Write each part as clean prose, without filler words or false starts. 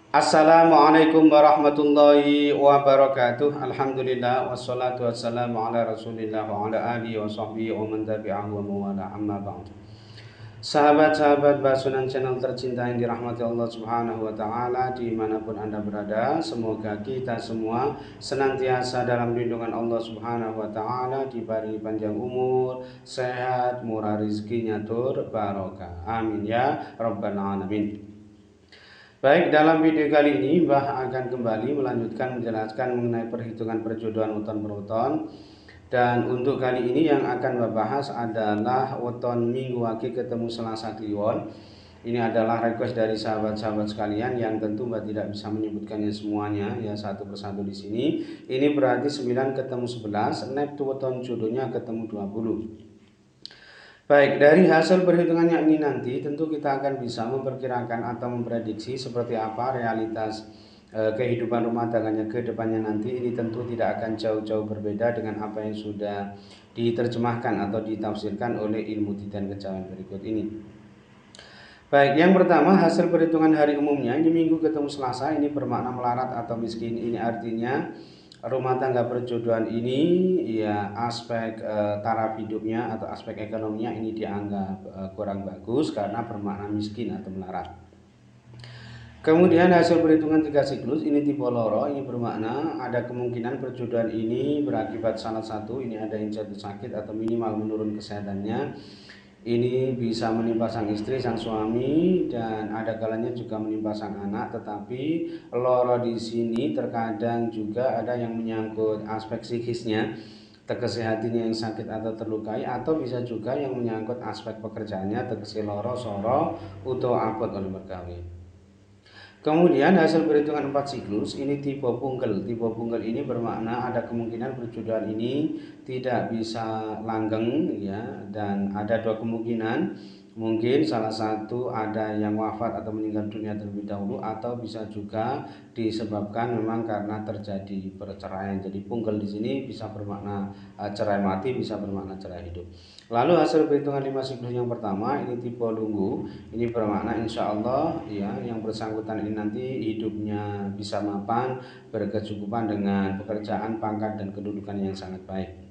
Assalamualaikum warahmatullahi wabarakatuh. Alhamdulillah wassalatu wassalamu ala Rasulillah wa ala alihi wa sahbihi wa man tabi'ahu wa mawala amma ba'd. Sahabat-sahabat Basunan channel tercinta yang dirahmati Allah Subhanahu wa taala dimanapun Anda berada, semoga kita semua senantiasa dalam lindungan Allah Subhanahu wa taala, diberi panjang umur, sehat, murah rezekinya, tur barokah. Amin ya rabbal alamin. Baik, dalam video kali ini Mbah akan kembali melanjutkan menjelaskan mengenai perhitungan perjodohan weton beruton. Dan untuk kali ini yang akan Mbah bahas adalah weton minggu wage ketemu Selasa Kliwon. Ini adalah request dari sahabat-sahabat sekalian yang tentu Mbah tidak bisa menyebutkannya semuanya ya satu persatu di sini. Ini berarti 9 ketemu 11, neptu weton jodohnya ketemu 20. Baik, dari hasil perhitungannya ini nanti tentu kita akan bisa memperkirakan atau memprediksi seperti apa realitas kehidupan rumah tangganya ke depannya nanti. Ini tentu tidak akan jauh-jauh berbeda dengan apa yang sudah diterjemahkan atau ditafsirkan oleh ilmu titan kejawen berikut ini. Baik, yang pertama hasil perhitungan hari umumnya ini minggu ketemu Selasa, ini bermakna melarat atau miskin. Ini artinya rumah tangga perjodohan ini ya aspek taraf hidupnya atau aspek ekonominya ini dianggap kurang bagus karena bermakna miskin atau melarat. Kemudian hasil perhitungan 3 siklus ini tipe loro, ini bermakna ada kemungkinan perjodohan ini berakibat salah satu ini ada yang jatuh sakit atau minimal menurun kesehatannya. Ini bisa menimpa sang istri, sang suami, dan ada kalanya juga menimpa sang anak. Tetapi loro di sini terkadang juga ada yang menyangkut aspek psikisnya, tegese hatinya yang sakit atau terlukai, atau bisa juga yang menyangkut aspek pekerjaannya, tegese loro soro utawa abot oleh mergawe. Kemudian hasil perhitungan 4 siklus ini tipe punggel. Tipe punggel ini bermakna ada kemungkinan perjodohan ini tidak bisa langgeng ya, dan ada dua kemungkinan. Mungkin salah satu ada yang wafat atau meninggal dunia terlebih dahulu, atau bisa juga disebabkan memang karena terjadi perceraian. Jadi punggel di sini bisa bermakna cerai mati, bisa bermakna cerai hidup. Lalu hasil perhitungan 5 siklus yang pertama ini tipe lunggu. Ini bermakna insya Allah ya yang bersangkutan ini nanti hidupnya bisa mapan, berkecukupan dengan pekerjaan, pangkat, dan kedudukan yang sangat baik.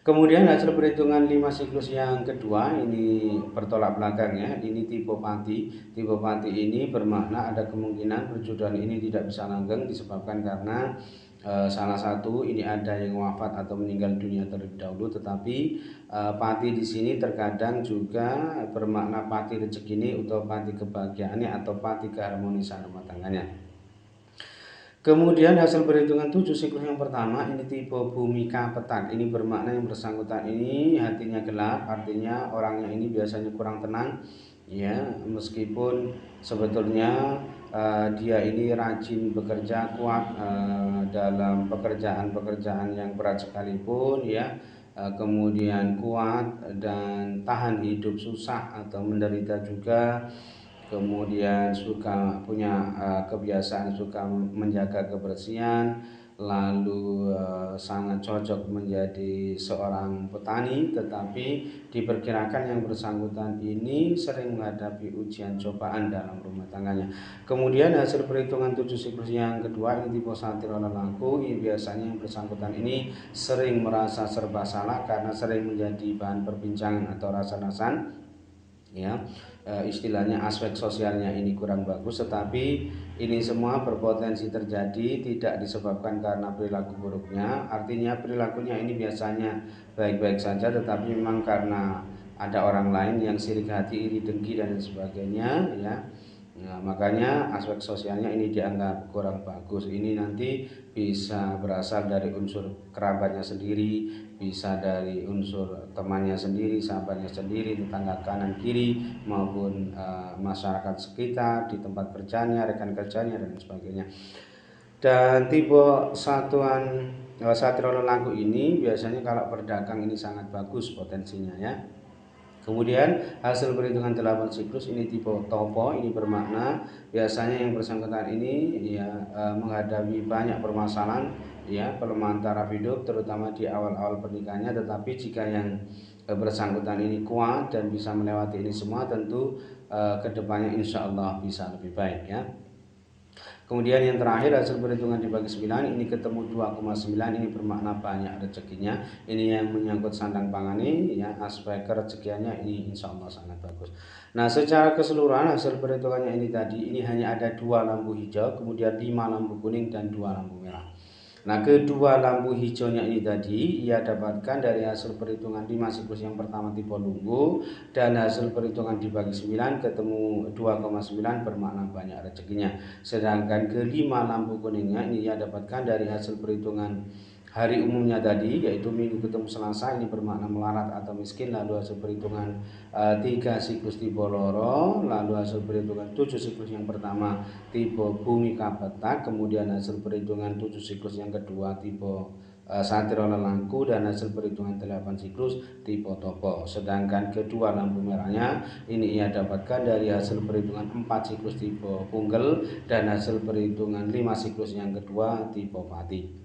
Kemudian hasil perhitungan 5 siklus yang kedua ini bertolak belakang ya. Ini tipe pati. Tipe pati ini bermakna ada kemungkinan perjodohan ini tidak bisa langgeng disebabkan karena salah satu ini ada yang wafat atau meninggal dunia terlebih dahulu. Tetapi pati di sini terkadang juga bermakna pati rezeki ini atau pati kebahagiaannya atau pati keharmonisan rumah tangganya. Kemudian hasil perhitungan 7 siklus yang pertama ini tipe Bhumika Petak. Ini bermakna yang bersangkutan ini hatinya gelap, artinya orangnya ini biasanya kurang tenang ya, meskipun sebetulnya dia ini rajin bekerja, kuat dalam pekerjaan-pekerjaan yang berat sekalipun ya, kemudian kuat dan tahan hidup susah atau menderita juga. Kemudian suka punya kebiasaan suka menjaga kebersihan, lalu sangat cocok menjadi seorang petani, tetapi diperkirakan yang bersangkutan ini sering menghadapi ujian cobaan dalam rumah tangganya. Kemudian hasil perhitungan 7 siklus yang kedua ini tipe satir lelaku. Ini biasanya yang bersangkutan ini sering merasa serba salah karena sering menjadi bahan perbincangan atau rasa-rasan ya, istilahnya aspek sosialnya ini kurang bagus, tetapi ini semua berpotensi terjadi tidak disebabkan karena perilaku buruknya, artinya perilakunya ini biasanya baik-baik saja, tetapi memang karena ada orang lain yang sirik hati, iri, dengki, dan sebagainya ya. Nah, makanya aspek sosialnya ini dianggap kurang bagus. Ini nanti bisa berasal dari unsur kerabatnya sendiri, bisa dari unsur temannya sendiri, sahabatnya sendiri, tetangga kanan kiri, maupun masyarakat sekitar, di tempat kerjanya, rekan kerjanya, dan sebagainya. Dan tipe satuan satrio lelaku ini biasanya kalau berdagang ini sangat bagus potensinya ya. Kemudian hasil perhitungan 8 siklus ini tipe topo. Ini bermakna biasanya yang bersangkutan ini ya menghadapi banyak permasalahan ya, pelemahan taraf hidup terutama di awal-awal pernikahannya, tetapi jika yang bersangkutan ini kuat dan bisa melewati ini semua, tentu kedepannya insya Allah bisa lebih baik ya. Kemudian yang terakhir hasil perhitungan dibagi 9 ini ketemu 2,9, ini bermakna banyak rezekinya. Ini yang menyangkut sandang pangan ini ya, aspek kerezekiannya ini insya Allah sangat bagus. Nah, secara keseluruhan hasil perhitungannya ini tadi ini hanya ada 2 lampu hijau, kemudian 5 lampu kuning dan 2 lampu merah. Nah, kedua lampu hijaunya ini tadi ia dapatkan dari hasil perhitungan 5 siklus yang pertama tipe Lungu, dan hasil perhitungan dibagi 9 ketemu 2,9 bermakna banyak rezekinya. Sedangkan kelima lampu kuningnya ini ia dapatkan dari hasil perhitungan hari umumnya tadi, yaitu Minggu ketemu Selasa, ini bermakna melarat atau miskin. Lalu hasil perhitungan 3 siklus tipe Loro, lalu hasil perhitungan 7 siklus yang pertama tipe Bumi Kapetak, kemudian hasil perhitungan 7 siklus yang kedua tipe Satrio Lelangku, dan hasil perhitungan 8 siklus tipe Topo. Sedangkan kedua lampu merahnya ini ia dapatkan dari hasil perhitungan 4 siklus tipe Punggel dan hasil perhitungan 5 siklus yang kedua tipe Pati.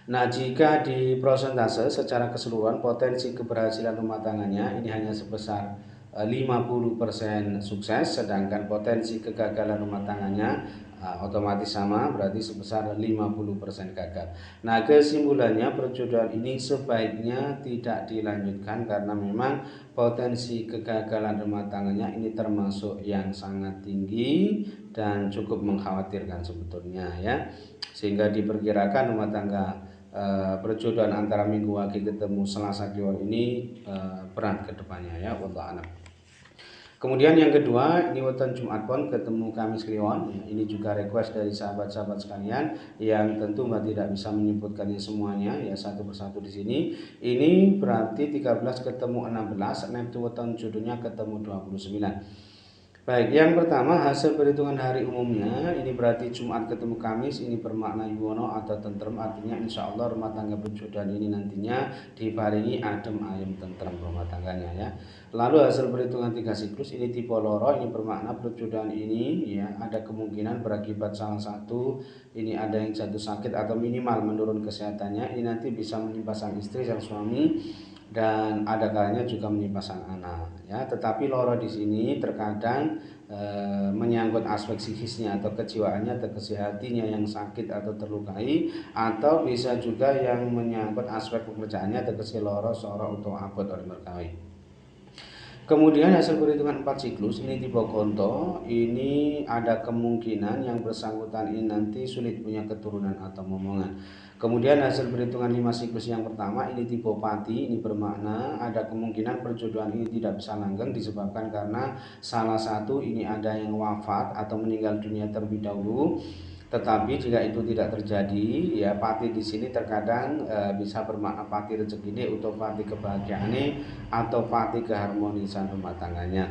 Nah, jika di prosentase secara keseluruhan potensi keberhasilan rumah tangganya ini hanya sebesar 50% sukses, sedangkan potensi kegagalan rumah tangganya otomatis sama, berarti sebesar 50% gagal. Nah, kesimpulannya perjodohan ini sebaiknya tidak dilanjutkan karena memang potensi kegagalan rumah tangganya ini termasuk yang sangat tinggi dan cukup mengkhawatirkan sebetulnya ya. Sehingga diperkirakan rumah tangga perjodohan antara Minggu Wage ketemu Selasa Kliwon ini berat ke depannya ya, wallahu a'lam. Kemudian yang kedua, ini weton Jumat Pon ketemu Kamis Kliwon. Ini juga request dari sahabat-sahabat sekalian yang tentu Mbak tidak bisa menyebutkannya semuanya ya satu persatu di sini. Ini berarti 13 ketemu 16, Neptu weton jodohnya ketemu 29. Baik, yang pertama hasil perhitungan hari umumnya ini berarti Jumat ketemu Kamis, ini bermakna yuwono atau tentrem, artinya insya Allah rumah tangga perjodohan ini nantinya diparingi adem ayem tentrem rumah tangganya ya. Lalu hasil perhitungan 3 siklus ini tipe Loro, ini bermakna perjodohan ini ya ada kemungkinan berakibat salah satu ini ada yang jatuh sakit atau minimal menurun kesehatannya, ini nanti bisa menimpa sang istri, sang suami, dan ada kalanya juga menimpa sang anak ya. Tetapi Loro di sini terkadang menyangkut aspek psikisnya atau kejiwaannya atau kesehatinya yang sakit atau terlukai, atau bisa juga yang menyangkut aspek pekerjaannya atau Loro soro atau abot oleh merkawi. Kemudian hasil perhitungan 4 siklus ini tipe Konto, ini ada kemungkinan yang bersangkutan ini nanti sulit punya keturunan atau momongan. Kemudian hasil perhitungan 5 siklus yang pertama ini tipe Pati, ini bermakna ada kemungkinan perjodohan ini tidak bisa langgeng disebabkan karena salah satu ini ada yang wafat atau meninggal dunia terlebih dahulu. Tetapi jika itu tidak terjadi, ya pati di sini terkadang bisa bermakna pati rezeki ini atau pati kebahagiaan ini atau pati keharmonisan rumah tangganya.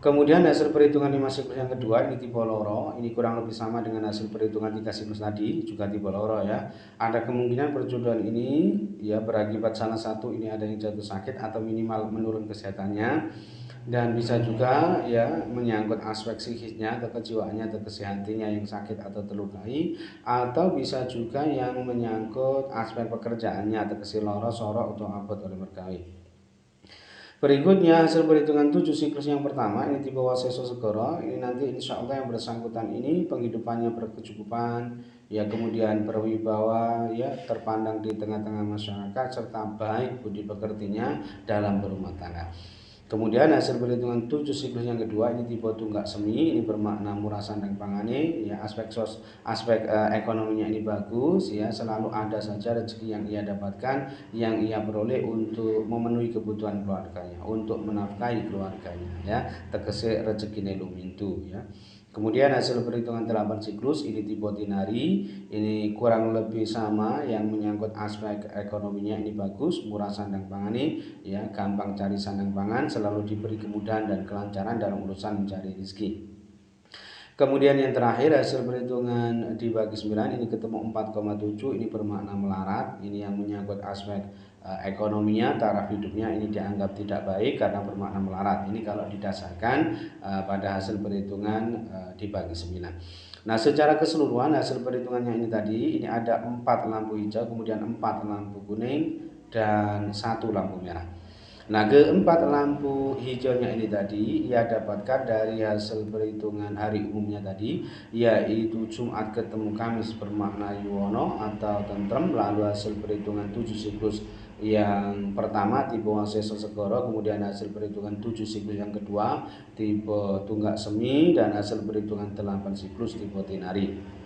Kemudian hasil perhitungan 5 siklus yang kedua ini tipe Loro, ini kurang lebih sama dengan hasil perhitungan 3 siklus tadi, juga tipe Loro ya. Ada kemungkinan perjodohan ini ya berakibat salah satu ini ada yang jatuh sakit atau minimal menurun kesehatannya, dan bisa juga ya menyangkut aspek psikisnya atau kejiwaannya atau kesehatannya yang sakit atau terlukai, atau bisa juga yang menyangkut aspek pekerjaannya atau Loro soro atau abot oleh merkawi. Berikutnya hasil perhitungan 7 siklus yang pertama ini tipe Waseso Segoro, ini nanti insya Allah yang bersangkutan ini penghidupannya berkecukupan ya, kemudian berwibawa ya, terpandang di tengah-tengah masyarakat serta baik budi pekertinya dalam berumah tangga. Kemudian hasil perhitungan 7 siklus yang kedua ini tipe Tunggak Semi, ini bermakna murah sandang pangane ya, aspek ekonominya ini bagus ya, selalu ada saja rezeki yang ia dapatkan, yang ia peroleh untuk memenuhi kebutuhan keluarganya, untuk menafkahi keluarganya ya, tegese rezeki lumintu ya. Kemudian hasil perhitungan 8 siklus ini tipe Tinari, ini kurang lebih sama, yang menyangkut aspek ekonominya ini bagus, murah sandang pangan ya, gampang cari sandang pangan, selalu diberi kemudahan dan kelancaran dalam urusan mencari rezeki. Kemudian yang terakhir hasil perhitungan dibagi 9 ini ketemu 4,7, ini bermakna melarat, ini yang menyangkut aspek ekonominya, taraf hidupnya ini dianggap tidak baik karena bermakna melarat. Ini kalau didasarkan pada hasil perhitungan dibagi 9. Nah, secara keseluruhan hasil perhitungannya ini tadi ini ada 4 lampu hijau, kemudian 4 lampu kuning dan 1 lampu merah. Nah, keempat lampu hijaunya ini tadi ia dapatkan dari hasil perhitungan hari umumnya tadi, yaitu Jumat ketemu Kamis bermakna Yuwono atau tentrem, lalu hasil perhitungan 7 siklus yang pertama tipe Waseso Segoro, kemudian hasil perhitungan 7 siklus yang kedua tipe Tunggak Semi, dan hasil perhitungan 8 siklus tipe Tinari.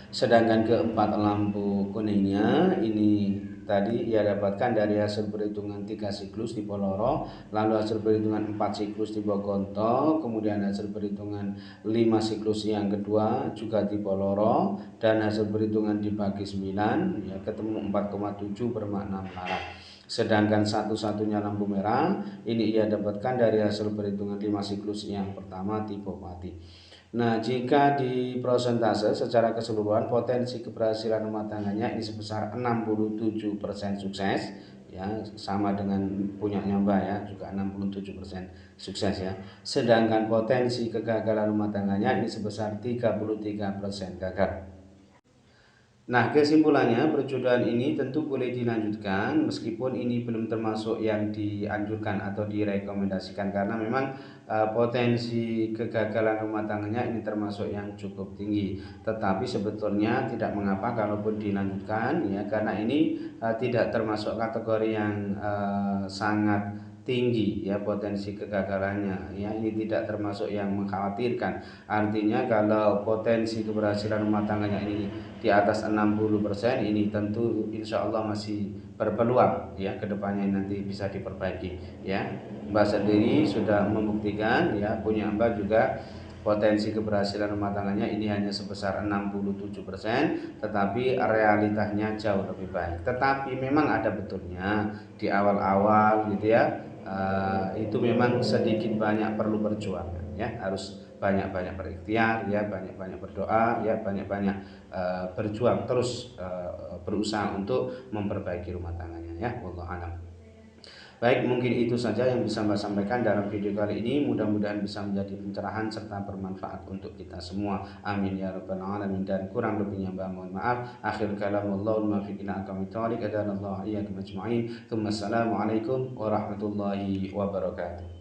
Sedangkan keempat lampu kuningnya ini tadi ia dapatkan dari hasil perhitungan 3 siklus tipe Loro, lalu hasil perhitungan 4 siklus tipe Gonto, kemudian hasil perhitungan 5 siklus yang kedua juga tipe Loro, dan hasil perhitungan dibagi 9 ya ketemu 4,7 bermakna melarat. Sedangkan satu-satunya lampu merah ini ia dapatkan dari hasil perhitungan 5 siklus yang pertama tipe Pati. Nah, jika di prosentase secara keseluruhan potensi keberhasilan rumah tangganya ini sebesar 67% sukses, ya sama dengan punyanya Mbak ya, juga 67% sukses ya. Sedangkan potensi kegagalan rumah tangganya ini sebesar 33% gagal. Nah, kesimpulannya perjodohan ini tentu boleh dilanjutkan meskipun ini belum termasuk yang dianjurkan atau direkomendasikan, karena memang potensi kegagalan rumah tangganya ini termasuk yang cukup tinggi. Tetapi sebetulnya tidak mengapa kalaupun dilanjutkan ya, karena ini tidak termasuk kategori yang sangat tinggi ya potensi kegagalannya ya, ini tidak termasuk yang mengkhawatirkan. Artinya kalau potensi keberhasilan rumah tangganya ini di atas 60%, ini tentu insya Allah masih berpeluang ya kedepannya nanti bisa diperbaiki ya. Mbak sendiri sudah membuktikan ya, punya Mbak juga potensi keberhasilan rumah tangganya ini hanya sebesar 67%, tetapi realitanya jauh lebih baik. Tetapi memang ada betulnya di awal-awal gitu ya, itu memang sedikit banyak perlu perjuangan ya, harus banyak-banyak berikhtiar ya, banyak-banyak berdoa ya, banyak-banyak berjuang terus, berusaha untuk memperbaiki rumah tangganya ya. Wallahu a'lam. Baik, mungkin itu saja yang bisa Mbak sampaikan dalam video kali ini. Mudah-mudahan bisa menjadi pencerahan serta bermanfaat untuk kita semua. Amin ya rabbal alamin. Dan kurang lebihnya Mbak mohon maaf. Akhir kalamullah muwaffiq ila aqwamit thoriq. Adanallahu iyyakum ajma'in. Assalamualaikum warahmatullahi wabarakatuh.